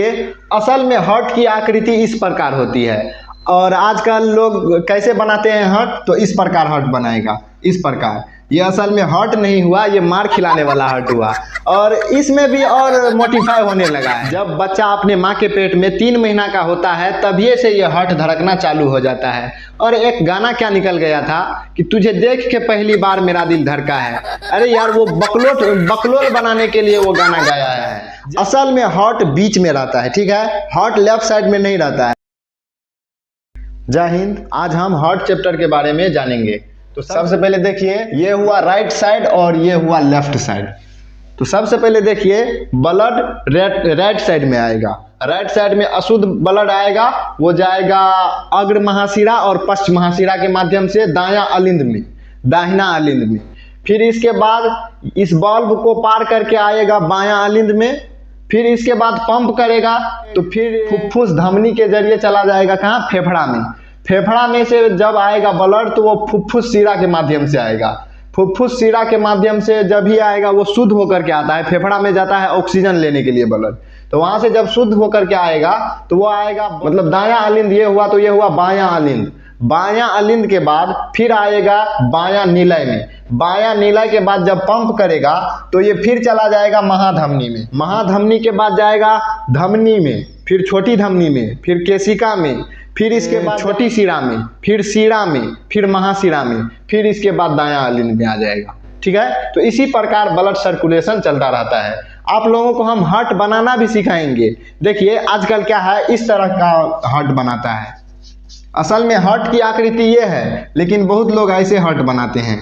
देखिए, असल में हार्ट की आकृति इस प्रकार होती है और आजकल लोग कैसे बनाते हैं हार्ट, तो इस प्रकार हार्ट बनाएगा, इस प्रकार। ये असल में हार्ट नहीं हुआ, ये मार खिलाने वाला हार्ट हुआ और इसमें भी और मोडिफाई होने लगा है। जब बच्चा अपने माँ के पेट में 3 महीना का होता है तभी से ये हार्ट धड़कना चालू हो जाता है। और एक गाना क्या निकल गया था कि तुझे देख के पहली बार मेरा दिल धड़का है। अरे यार, वो बकलोल बनाने के लिए वो गाना गाया है। असल में हार्ट बीच में रहता है, ठीक है, हार्ट लेफ्ट साइड में नहीं रहता है। जय हिंद। आज हम हार्ट चैप्टर के बारे में जानेंगे। तो सबसे पहले देखिए, ये हुआ राइट साइड और ये हुआ लेफ्ट साइड। तो सबसे पहले देखिए, ब्लड राइट साइड में आएगा। राइट साइड में अशुद्ध ब्लड आएगा, वो जाएगा अग्र महाशिरा और पश्च महाशिरा के माध्यम से दायां अलिंद में, दाहिना अलिंद में। फिर इसके बाद इस बल्ब को पार करके आएगा बायां अलिंद में। फिर इसके बाद पंप करेगा तो फिर फुफ्फुस धमनी के जरिए चला जाएगा कहाँ, फेफड़ा में। फेफड़ा में से जब आएगा ब्लड तो वो फुफ्फुस शिरा के माध्यम से आएगा। फुफ्फुस शिरा के माध्यम से जब ही आएगा वो शुद्ध होकर के आता है, फेफड़ा में जाता है ऑक्सीजन लेने के लिए ब्लड। तो वहां से जब शुद्ध होकर के आएगा तो वो आएगा, मतलब दायां अलिंद ये हुआ, तो ये हुआ बायां अलिंद। बायां अलिंद के बाद फिर आएगा बायां नीलय में। बायां नीलय के बाद जब पंप करेगा तो ये फिर चला जाएगा महाधमनी में। महाधमनी के बाद जाएगा धमनी में, फिर छोटी धमनी में, फिर केशिका में, फिर इसके बाद छोटी शिरा में, फिर शिरा में, फिर महाशिरा में, फिर इसके बाद दायां अलिंद में आ जाएगा। ठीक है, तो इसी प्रकार ब्लड सर्कुलेशन चलता रहता है। आप लोगों को हम हार्ट बनाना भी सिखाएंगे। देखिए आजकल क्या है, इस तरह का हार्ट बनाता है। असल में हार्ट की आकृति ये है, लेकिन बहुत लोग ऐसे हार्ट बनाते हैं।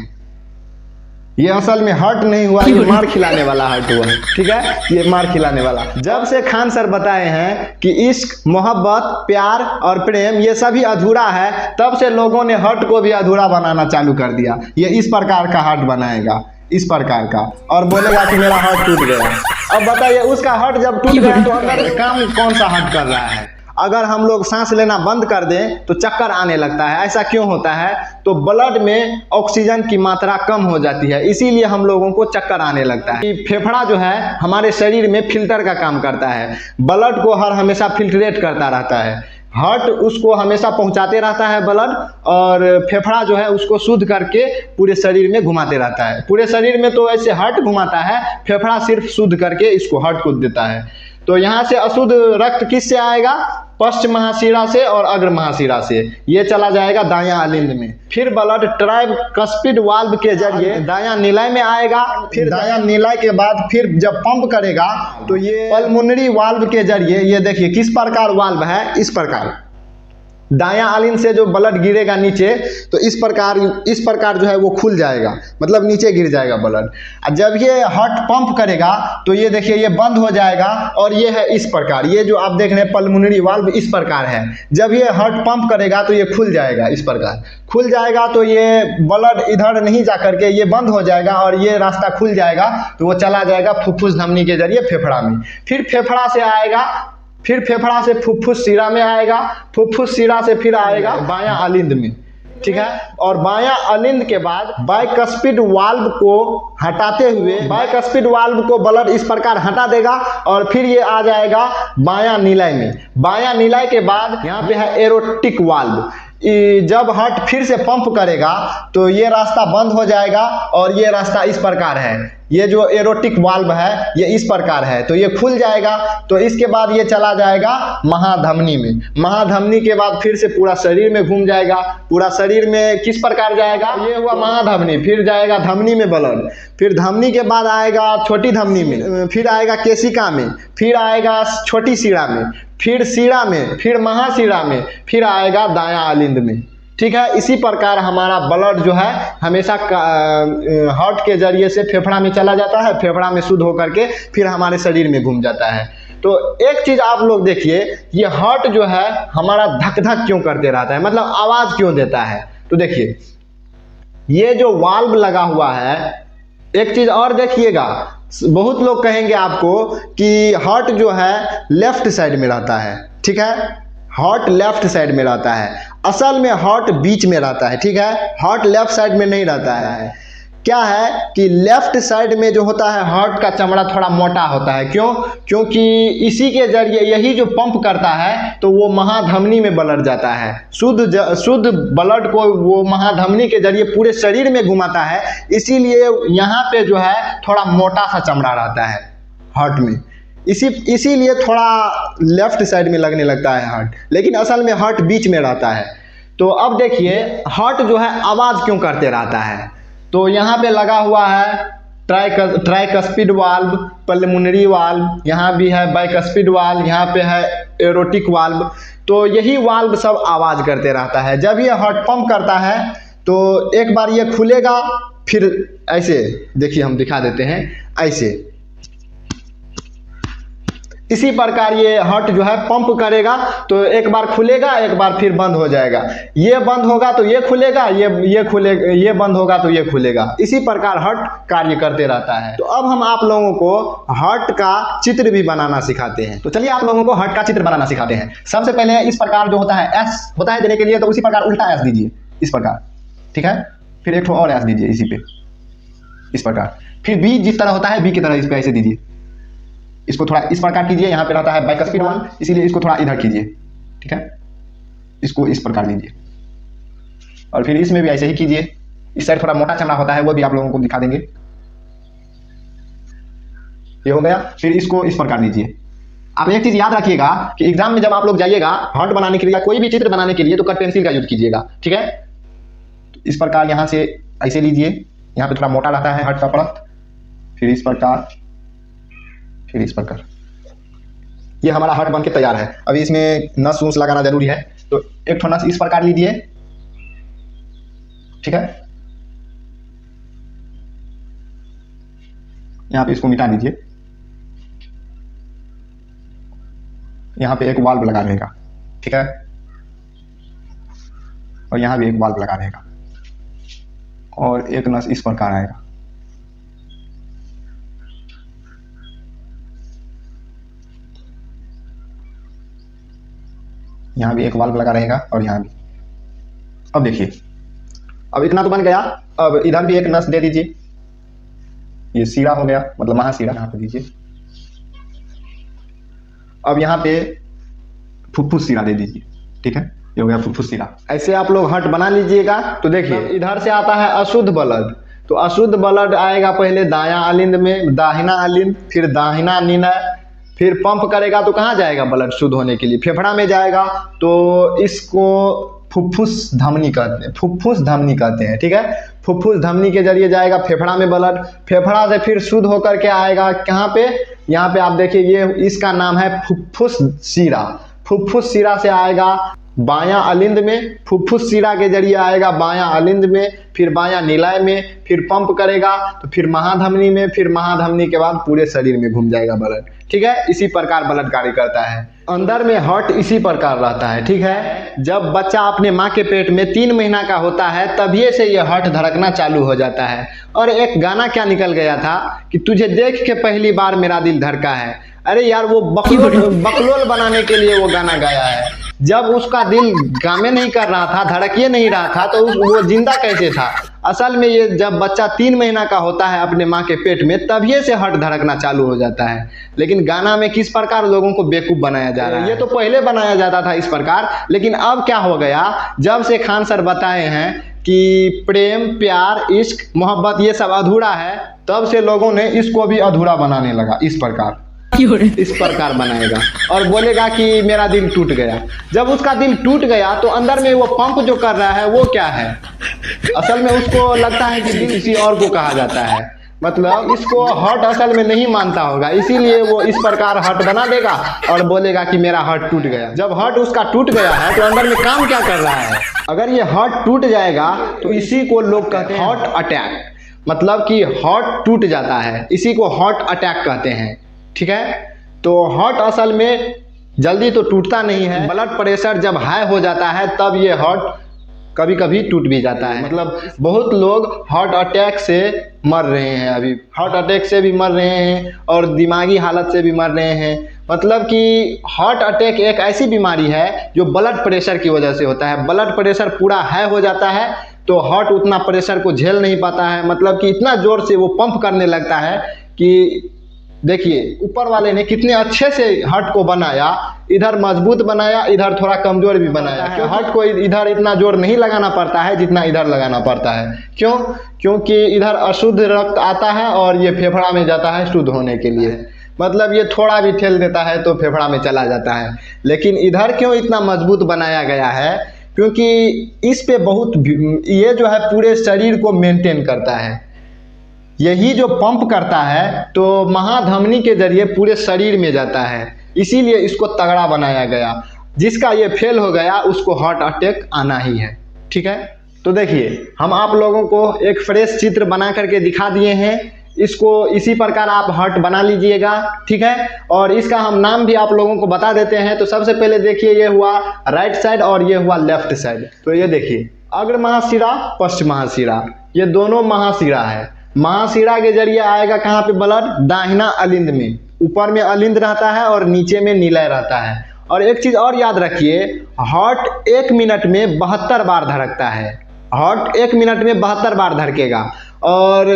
ये असल में हार्ट नहीं हुआ, ये मार खिलाने वाला हार्ट हुआ। ठीक है, ये मार खिलाने वाला। जब से खान सर बताए हैं कि इश्क, मोहब्बत, प्यार और प्रेम ये सभी अधूरा है, तब से लोगों ने हार्ट को भी अधूरा बनाना चालू कर दिया। ये इस प्रकार का हार्ट बनाएगा, इस प्रकार का, और बोलेगा कि मेरा हार्ट टूट गया। अब बताइए, उसका हार्ट जब टूट गया तो अंदर काम कौन सा हार्ट कर रहा है? अगर हम लोग सांस लेना बंद कर दें तो चक्कर आने लगता है। ऐसा क्यों होता है? तो ब्लड में ऑक्सीजन की मात्रा कम हो जाती है, इसीलिए हम लोगों को चक्कर आने लगता है। फेफड़ा जो है हमारे शरीर में फिल्टर का काम करता है, ब्लड को हर हमेशा फिल्ट्रेट करता रहता है। हार्ट उसको हमेशा पहुंचाते रहता है ब्लड, और फेफड़ा जो है उसको शुद्ध करके पूरे शरीर में घुमाते रहता है। पूरे शरीर में तो ऐसे हार्ट घुमाता है, फेफड़ा सिर्फ शुद्ध करके इसको हार्ट को देता है। तो यहाँ से अशुद्ध रक्त किससे आएगा? पश्च महाशिरा से और अग्र महाशिरा से। ये चला जाएगा दायां अलिंद में। फिर ब्लड ट्राइकस्पिड वाल्व के जरिए दायां नीलय में आएगा। फिर दायां नीलय के बाद फिर जब पंप करेगा तो ये पल्मोनरी वाल्व के जरिए, ये देखिए किस प्रकार वाल्व है, इस प्रकार दायां अलिंद से जो ब्लड गिरेगा नीचे, तो इस प्रकार जो है वो खुल जाएगा, मतलब नीचे गिर जाएगा ब्लड। और जब ये हार्ट पंप करेगा तो ये देखिए ये बंद हो जाएगा, और ये है इस प्रकार, ये जो आप देख रहे हैं पल्मोनरी वाल्व इस प्रकार है। जब ये हार्ट पंप करेगा तो ये खुल जाएगा, इस प्रकार खुल जाएगा, तो ये ब्लड इधर नहीं जा करके ये बंद हो जाएगा और ये रास्ता खुल जाएगा, तो वो चला जाएगा फुफ्फुस धमनी के जरिए फेफड़ा में। फिर फेफड़ा से आएगा, फिर फेफड़ा से फुफ्फुस शिरा में आएगा, फुफ्फुस शिरा से फिर आएगा बायां अलिंद में। ठीक है, और बायां अलिंद के बाद बाइकस्पिड वाल्व को हटाते हुए, बाइकस्पिड वाल्व को ब्लड इस प्रकार हटा देगा और फिर ये आ जाएगा बायां नीलय में। बायां नीलय के बाद यहाँ पे है एरोटिक वाल्व। जब हार्ट फिर से पंप करेगा तो ये रास्ता बंद हो जाएगा और ये रास्ता इस प्रकार है। ये जो एरोटिक वाल्व है ये इस प्रकार है, तो ये खुल जाएगा। तो इसके बाद ये चला जाएगा महाधमनी में। महाधमनी के बाद फिर से पूरा शरीर में घूम जाएगा। पूरा शरीर में किस प्रकार जाएगा? ये हुआ महाधमनी, फिर जाएगा धमनी में ब्लड, फिर धमनी के बाद आएगा छोटी धमनी में, फिर आएगा केशिका में, फिर आएगा छोटी शिरा में, फिर शिरा में, फिर महाशिरा में, फिर आएगा दायां अलिंद में। ठीक है, इसी प्रकार हमारा ब्लड जो है हमेशा हार्ट के जरिए से फेफड़ा में चला जाता है, फेफड़ा में शुद्ध होकर के फिर हमारे शरीर में घूम जाता है। तो एक चीज आप लोग देखिए, ये हार्ट जो है हमारा धक धक क्यों करते रहता है, मतलब आवाज क्यों देता है? तो देखिए ये जो वाल्व लगा हुआ है, एक चीज और देखिएगा, बहुत लोग कहेंगे आपको कि हार्ट जो है लेफ्ट साइड में रहता है। ठीक है, हार्ट लेफ्ट साइड में रहता है। असल में हार्ट बीच में रहता है। ठीक है, हार्ट लेफ्ट साइड में नहीं रहता है। क्या है कि लेफ्ट साइड में जो होता है हार्ट का चमड़ा थोड़ा मोटा होता है। क्यों? क्योंकि इसी के जरिए यही जो पंप करता है तो वो महाधमनी में ब्लड जाता है। शुद्ध ब्लड को वो महाधमनी के जरिए पूरे शरीर में घुमाता है, इसीलिए यहाँ पे जो है थोड़ा मोटा सा चमड़ा रहता है हार्ट में। इसीलिए थोड़ा लेफ्ट साइड में लगने लगता है हार्ट, लेकिन असल में हार्ट बीच में रहता है। तो अब देखिए हार्ट जो है आवाज़ क्यों करते रहता है। तो यहाँ पे लगा हुआ है ट्राइकस्पिड वाल्व, पल्मोनरी वाल्व, यहाँ भी है बाइकस्पिड वाल्व, यहाँ पे है एरोटिक वाल्व। तो यही वाल्व सब आवाज़ करते रहता है। जब ये हार्ट पंप करता है तो एक बार ये खुलेगा, फिर ऐसे देखिए हम दिखा देते हैं, ऐसे इसी प्रकार ये हार्ट जो है पंप करेगा। तो एक बार खुलेगा, एक बार फिर बंद हो जाएगा, ये बंद होगा तो ये खुलेगा, ये खुलेगा, ये बंद होगा तो ये खुलेगा। इसी प्रकार हार्ट कार्य करते रहता है। तो अब हम आप लोगों को हार्ट का चित्र भी बनाना सिखाते हैं। तो चलिए आप लोगों को हार्ट का चित्र बनाना सिखाते हैं। सबसे पहले इस प्रकार जो होता है एस होता है देने के लिए, तो उसी प्रकार उल्टा एस दीजिए इस प्रकार, ठीक है। फिर एक और एस दीजिए इसी पे इस प्रकार। फिर बी जिस तरह होता है बी की तरह इस पे ऐसे दीजिए। इसको थोड़ा इस प्रकार कीजिए, यहाँ पे रहता है बाइकस्पिड वाल्व, इसीलिए इसको थोड़ा इधर कीजिए, ठीक है। इसको इस प्रकार लीजिए और फिर इसमें भी ऐसे ही कीजिए। इस साइड थोड़ा मोटा चमड़ा होता है, वो भी आप लोगों को दिखा देंगे। ये हो गया। फिर इसको इस प्रकार लीजिए। आप एक चीज याद रखिएगा कि एग्जाम में जब आप लोग जाइएगा हार्ट बनाने के लिए या कोई भी चित्र बनाने के लिए तो कट पेंसिल का यूज कीजिएगा, ठीक है। इस प्रकार यहाँ से ऐसे लीजिए, यहाँ पे थोड़ा मोटा रहता है हार्ट का परत, फिर इस प्रकार, फिर इस प्रकार। ये हमारा हार्ट बन के तैयार है। अभी इसमें नस उस लगाना जरूरी है, तो एक ठो नस इस प्रकार लीजिए, ठीक है। यहाँ पे इसको मिटा दीजिए। यहाँ पे एक वाल्व लगा रहेगा, ठीक है, और यहाँ भी एक वाल्व लगा रहेगा और एक नस इस प्रकार आएगा। यहाँ भी एक वाल्व लगा रहेगा और यहाँ भी। अब देखिए, अब इतना तो बन गया। अब इधर भी एक नस दे दीजिए, ये सीरा हो गया, मतलब महासीरा यहाँ पे दीजिए। अब यहाँ पे फुफ्फुस सीरा दे दीजिए, ठीक है, ये हो गया फुफ्फुस सीरा। ऐसे आप लोग हार्ट बना लीजिएगा। तो देखिए इधर से आता है अशुद्ध ब्लड, तो अशुद्ध ब्लड आएगा पहले दायां अलिंद में, दाहिना अलिंद, फिर दाहिना निनय, फिर पंप करेगा तो कहाँ जाएगा ब्लड शुद्ध होने के लिए? फेफड़ा में जाएगा। तो इसको फुफ्फुस धमनी कहते हैं, फुफ्फुस धमनी कहते हैं, ठीक है। फुफ्फुस धमनी के जरिए जाएगा फेफड़ा में ब्लड, फेफड़ा से फिर शुद्ध होकर के आएगा कहाँ पे? यहाँ पे आप देखिए, ये इसका नाम है फुफ्फुस सीरा। फुफ्फुस सीरा से आएगा बायां अलिंद में, फुफ्फुस सीरा के जरिए आएगा बायां अलिंद में, फिर बायां निलय में, फिर पंप करेगा तो फिर महाधमनी में, फिर महाधमनी के बाद पूरे शरीर में घूम जाएगा ब्लड, ठीक है। इसी प्रकार ब्लड कार्य करता है। अंदर में हार्ट इसी प्रकार रहता है, ठीक है। जब बच्चा अपने माँ के पेट में 3 महीना का होता है तभी से ये हार्ट धड़कना चालू हो जाता है। और एक गाना क्या निकल गया था कि तुझे देख के पहली बार मेरा दिल धड़का है। अरे यार, वो बकलोल बनाने के लिए वो गाना गाया है। जब उसका दिल गामे नहीं कर रहा था, धड़किए नहीं रहा था, तो वो जिंदा कैसे था? असल में ये जब बच्चा 3 महीना का होता है अपने माँ के पेट में तभी से हार्ट धड़कना चालू हो जाता है। लेकिन गाना में किस प्रकार लोगों को बेवकूफ बनाया जा रहा है। ये तो पहले बनाया जाता था इस प्रकार, लेकिन अब क्या हो गया, जब से खान सर बताए हैं कि प्रेम, प्यार, इश्क, मोहब्बत ये सब अधूरा है, तब से लोगों ने इसको भी अधूरा बनाने लगा। इस प्रकार बनाएगा और बोलेगा कि मेरा दिल टूट गया। जब उसका दिल टूट गया तो अंदर में वो पंप जो कर रहा है वो क्या है? असल में उसको लगता है कि दिल किसी और को कहा जाता है, मतलब इसको हार्ट असल में नहीं मानता होगा, इसीलिए वो इस प्रकार हार्ट बना देगा और बोलेगा कि मेरा हार्ट टूट गया। जब हार्ट उसका टूट गया है तो अंदर में काम क्या कर रहा है? अगर ये हार्ट टूट जाएगा तो इसी को लोग कहते हैं हार्ट अटैक, मतलब कि हार्ट टूट जाता है, इसी को हार्ट अटैक कहते हैं, ठीक है। तो हार्ट असल में जल्दी तो टूटता नहीं है, ब्लड प्रेशर जब हाई हो जाता है तब ये हार्ट कभी कभी टूट भी जाता है। मतलब बहुत लोग हार्ट अटैक से मर रहे हैं, अभी हार्ट अटैक से भी मर रहे हैं और दिमागी हालत से भी मर रहे हैं। मतलब कि हार्ट अटैक एक ऐसी बीमारी है जो ब्लड प्रेशर की वजह से होता है। ब्लड प्रेशर पूरा हाई हो जाता है तो हार्ट उतना प्रेशर को झेल नहीं पाता है, मतलब कि इतना ज़ोर से वो पंप करने लगता है कि देखिए ऊपर वाले ने कितने अच्छे से हार्ट को बनाया, इधर मजबूत बनाया, इधर थोड़ा कमज़ोर भी बनाया। क्यों हार्ट को इधर इतना जोर नहीं लगाना पड़ता है जितना इधर लगाना पड़ता है। क्यों? क्योंकि इधर अशुद्ध रक्त आता है और ये फेफड़ा में जाता है शुद्ध होने के लिए, मतलब ये थोड़ा भी ठेल देता है तो फेफड़ा में चला जाता है। लेकिन इधर क्यों इतना मजबूत बनाया गया है? क्योंकि इस पे बहुत ये जो है पूरे शरीर को मेंटेन करता है। यही जो पंप करता है तो महाधमनी के जरिए पूरे शरीर में जाता है, इसीलिए इसको तगड़ा बनाया गया। जिसका ये फेल हो गया उसको हार्ट अटैक आना ही है। ठीक है, तो देखिए हम आप लोगों को एक फ्रेश चित्र बना करके दिखा दिए हैं। इसको इसी प्रकार आप हार्ट बना लीजिएगा। ठीक है, और इसका हम नाम भी आप लोगों को बता देते हैं। तो सबसे पहले देखिए ये हुआ राइट साइड और ये हुआ लेफ्ट साइड। तो ये देखिए अग्र महाशिरा पश्च महाशिरा, ये दोनों महाशिरा है। महाशिरा के जरिए आएगा कहाँ पे ब्लड? दाहिना अलिंद में। ऊपर में अलिंद रहता है और नीचे में निलय रहता है। और एक चीज और याद रखिए, हार्ट 1 मिनट में 72 बार धड़कता है। हार्ट 1 मिनट में 72 बार धड़केगा और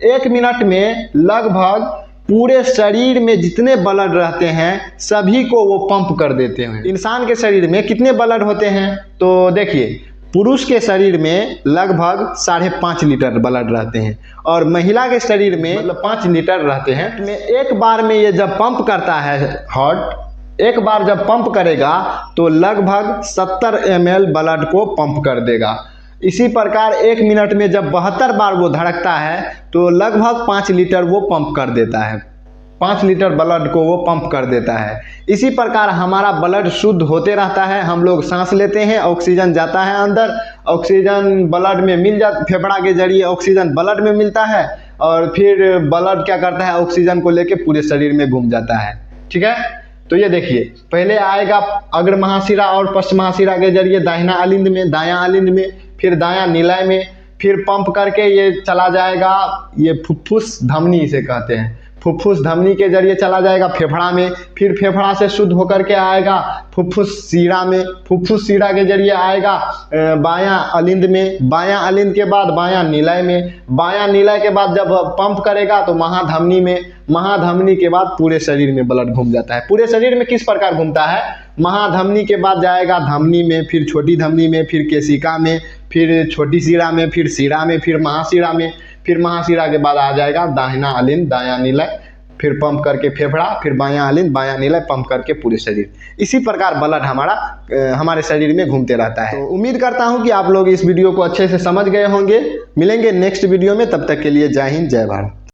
1 मिनट में लगभग पूरे शरीर में जितने ब्लड रहते हैं सभी को वो पंप कर देते हैं। इंसान के शरीर में कितने ब्लड होते हैं? तो देखिए पुरुष के शरीर में लगभग 5.5 लीटर ब्लड रहते हैं और महिला के शरीर में मतलब 5 लीटर रहते हैं। में एक बार में ये जब पंप करता है हार्ट, एक बार जब पंप करेगा तो लगभग 70 ml ब्लड को पंप कर देगा। इसी प्रकार 1 मिनट में जब 72 बार वो धड़कता है तो लगभग 5 लीटर वो पंप कर देता है। 5 लीटर ब्लड को वो पंप कर देता है। इसी प्रकार हमारा ब्लड शुद्ध होते रहता है। हम लोग सांस लेते हैं, ऑक्सीजन जाता है अंदर, ऑक्सीजन ब्लड में मिल जाता, फेफड़ा के जरिए ऑक्सीजन ब्लड में मिलता है और फिर ब्लड क्या करता है, ऑक्सीजन को लेके पूरे शरीर में घूम जाता है। ठीक है, तो ये देखिए पहले आएगा अग्र महाशिरा और पश्च महाशिरा के जरिए दाहिना अलिंद में, दायां अलिंद में, फिर दायां निलय में, फिर पंप करके ये चला जाएगा, ये फुफ्फुस धमनी इसे कहते हैं, फुफ्फुस धमनी के जरिए चला जाएगा फेफड़ा में, फिर फेफड़ा से शुद्ध होकर के आएगा फुफ्फुस शिरा में, फुफ्फुस शिरा के जरिए आएगा बायां अलिंद में, बायां अलिंद के बाद बायां निलय में, बायां निलय के बाद जब पंप करेगा तो महाधमनी में, महाधमनी के बाद पूरे शरीर में ब्लड घूम जाता है। पूरे शरीर में किस प्रकार घूमता है? महाधमनी के बाद जाएगा धमनी में, फिर छोटी धमनी में, फिर केशिका में, फिर छोटी शिरा में, फिर शिरा में, फिर महाशिरा में, फिर महाशिरा के बाद आ जाएगा दाहिना अलिंद दायां निलय, फिर पंप करके फेफड़ा, फिर बायां अलिंद बायां निलय, पंप करके पूरे शरीर। इसी प्रकार ब्लड हमारे शरीर में घूमते रहता है। तो उम्मीद करता हूं कि आप लोग इस वीडियो को अच्छे से समझ गए होंगे। मिलेंगे नेक्स्ट वीडियो में, तब तक के लिए जय हिंद जय भारत।